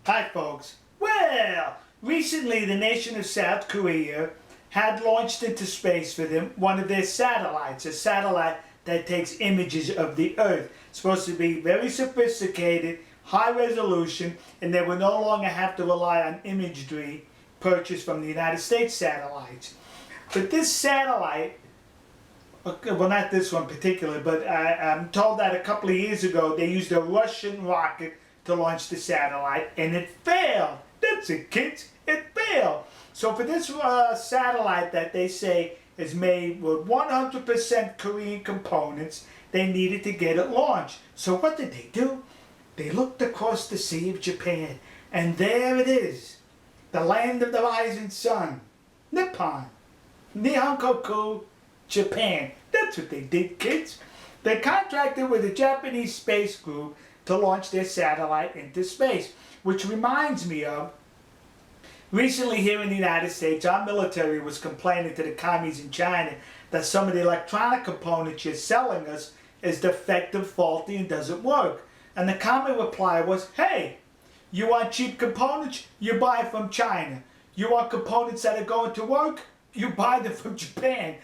Hi folks. Well, recently the nation of South Korea had launched into space for them one of their satellites, a satellite that takes images of the Earth. It's supposed to be very sophisticated, high resolution, and they will no longer have to rely on imagery purchased from the United States satellites. But this satellite, well, not this one particularly, but I'm told that a couple of years ago they used a Russian rocket to launch the satellite, and it failed. That's it, kids. It failed. So for this satellite that they say is made with 100% Korean components, they needed to get it launched. So what did they do? They looked across the Sea of Japan, and there it is, the land of the rising sun, Nippon, Nihonkoku, Japan. That's what they did, kids. They contracted with a Japanese space group to launch their satellite into space, which reminds me of recently here in the United States, our military was complaining to the commies in China that some of the electronic components you're selling us is defective, faulty, and doesn't work. And the commie reply was, hey, you want cheap components? You buy from China. You want components that are going to work? You buy them from Japan.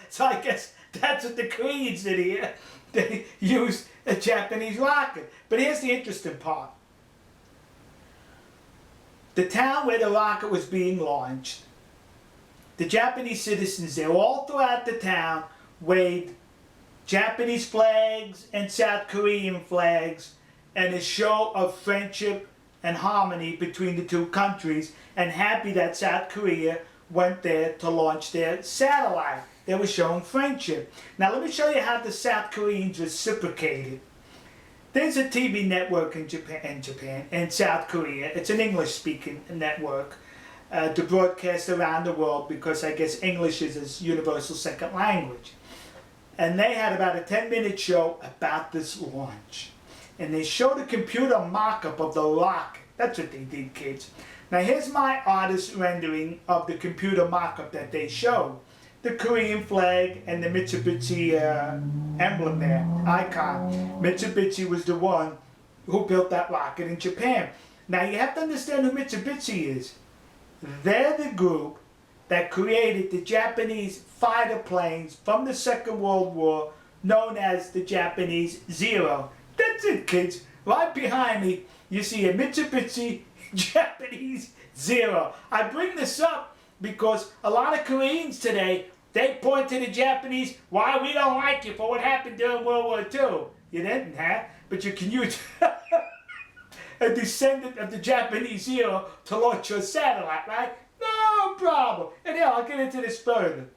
So I guess that's what the Koreans did here. They used a Japanese rocket. But here's the interesting part. The town where the rocket was being launched, the Japanese citizens there all throughout the town waved Japanese flags and South Korean flags and a show of friendship and harmony between the two countries, and happy that South Korea went there to launch their satellite. They were showing friendship. Now let me show you how the South Koreans reciprocated. There's a TV network in Japan and South Korea. It's an English-speaking network to broadcast around the world because I guess English is a universal second language. And they had about a 10-minute show about this launch. And they showed a computer mock-up of the rocket. That's what they did, kids. Now here's my artist rendering of the computer mock-up that they showed. The Korean flag and the Mitsubishi emblem there, icon. Mitsubishi was the one who built that rocket in Japan. Now you have to understand who Mitsubishi is. They're the group that created the Japanese fighter planes from the Second World War known as the Japanese Zero. That's it, kids. Right behind me you see a Mitsubishi Japanese Zero. I bring this up because a lot of Koreans today, they point to the Japanese, why we don't like you for what happened during World War II. You didn't, huh? But you can use a descendant of the Japanese Zero to launch your satellite, right? No problem. And yeah, I'll get into this further.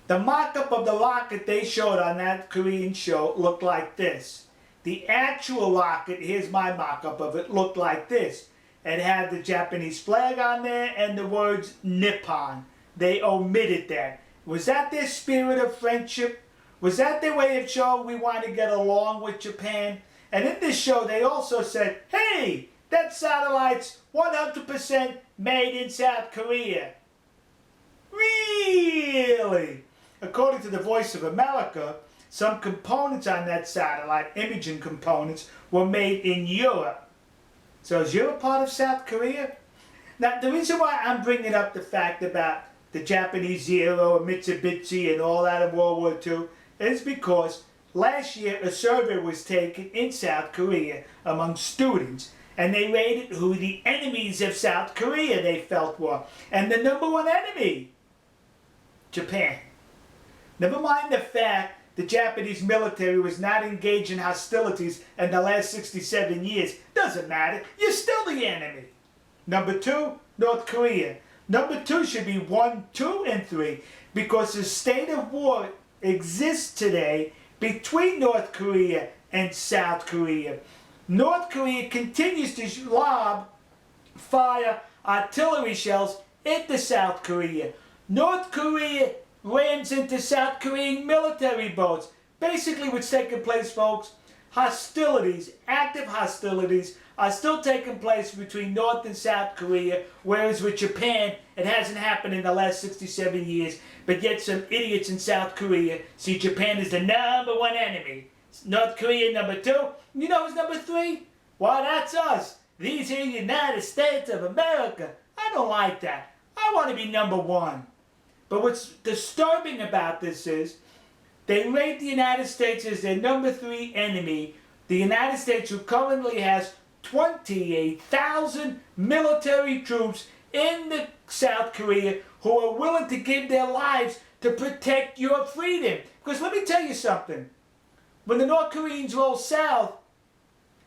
The mock-up of the rocket they showed on that Korean show looked like this. The actual rocket, here's my mock-up of it, looked like this. It had the Japanese flag on there and the words Nippon. They omitted that. Was that their spirit of friendship? Was that their way of showing we want to get along with Japan? And in this show they also said, hey, that satellite's 100% made in South Korea. Really? According to the Voice of America, some components on that satellite, imaging components, were made in Europe. So is Europe part of South Korea? Now the reason why I'm bringing up the fact about the Japanese Zero, Mitsubishi and all that in World War II is because last year a survey was taken in South Korea among students, and they rated who the enemies of South Korea they felt were. And the number one enemy, Japan. Never mind the fact the Japanese military was not engaged in hostilities in the last 67 years. Doesn't matter. You're still the enemy. Number two, North Korea. Number two should be 1, 2, and 3 because the state of war exists today between North Korea and South Korea. North Korea continues to lob, fire artillery shells into South Korea. North Korea rams into South Korean military boats. Basically what's taking place, folks, hostilities, active hostilities, are still taking place between North and South Korea, whereas with Japan, it hasn't happened in the last 67 years, but yet some idiots in South Korea see Japan as the number one enemy. North Korea number 2. You know who's number 3? Well, that's us. These are the United States of America. I don't like that. I want to be number one. But what's disturbing about this is they rate the United States as their number 3 enemy. The United States, who currently has 28,000 military troops in South Korea who are willing to give their lives to protect your freedom. Because let me tell you something. When the North Koreans roll south,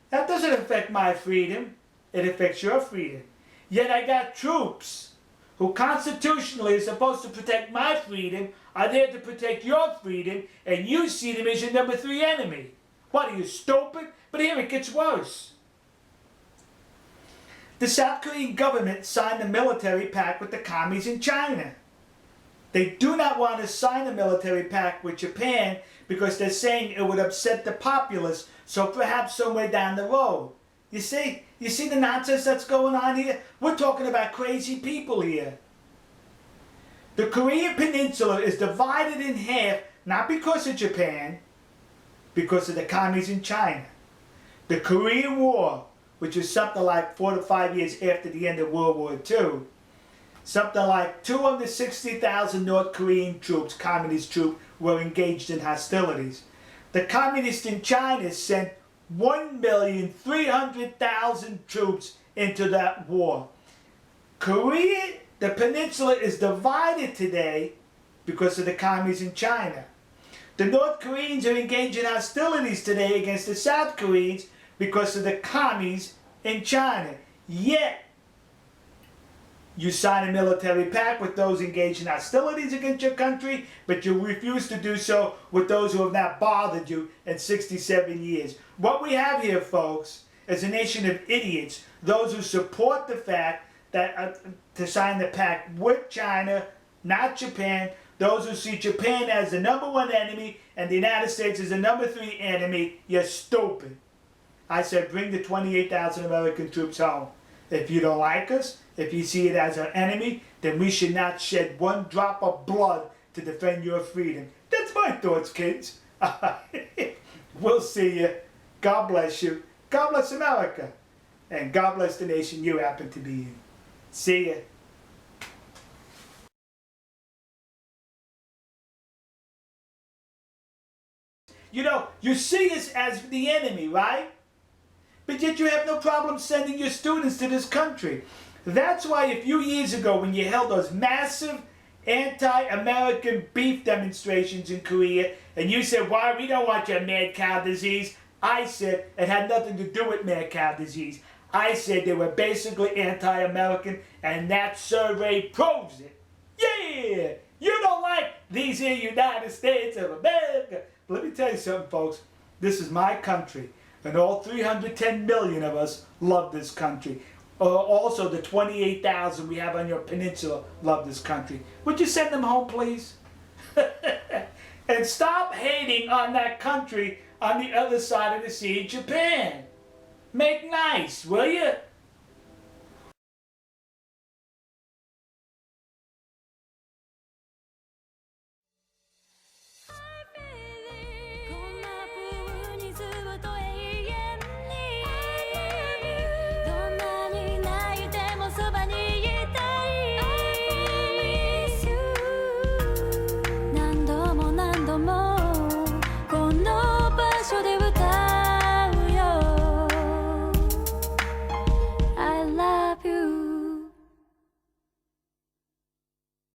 that doesn't affect my freedom. It affects your freedom. Yet I got troops who constitutionally are supposed to protect my freedom, are there to protect your freedom, and you see them as your number 3 enemy. What, are you stupid? But here it gets worse. The South Korean government signed a military pact with the commies in China. They do not want to sign a military pact with Japan because they're saying it would upset the populace, so perhaps somewhere down the road. You see the nonsense that's going on here? We're talking about crazy people here. The Korean Peninsula is divided in half, not because of Japan, because of the commies in China. The Korean War, which is something like 4 to 5 years after the end of World War II, something like 260,000 North Korean troops, communist troops, were engaged in hostilities. The communists in China sent 1,300,000 troops into that war. Korea, the peninsula, is divided today because of the commies in China. The North Koreans are engaged in hostilities today against the South Koreans because of the commies in China. Yet, you sign a military pact with those engaged in hostilities against your country, but you refuse to do so with those who have not bothered you in 67 years. What we have here, folks, is a nation of idiots, those who support the fact that to sign the pact with China, not Japan, those who see Japan as the number 1 enemy and the United States as the number 3 enemy. You're stupid. I said bring the 28,000 American troops home. If you don't like us, if you see it as an enemy, then we should not shed one drop of blood to defend your freedom. That's my thoughts, kids. We'll see you. God bless you. God bless America. And God bless the nation you happen to be in. See ya. You know, you see us as the enemy, right? But yet you have no problem sending your students to this country. That's why a few years ago when you held those massive anti-American beef demonstrations in Korea and you said, why, we don't want your mad cow disease, I said it had nothing to do with mad cow disease. I said they were basically anti-American and that survey proves it. Yeah! You don't like these here United States of America. But let me tell you something, folks. This is my country. And all 310 million of us love this country. Also, the 28,000 we have on your peninsula love this country. Would you send them home, please? And stop hating on that country on the other side of the sea, Japan. Make nice, will you?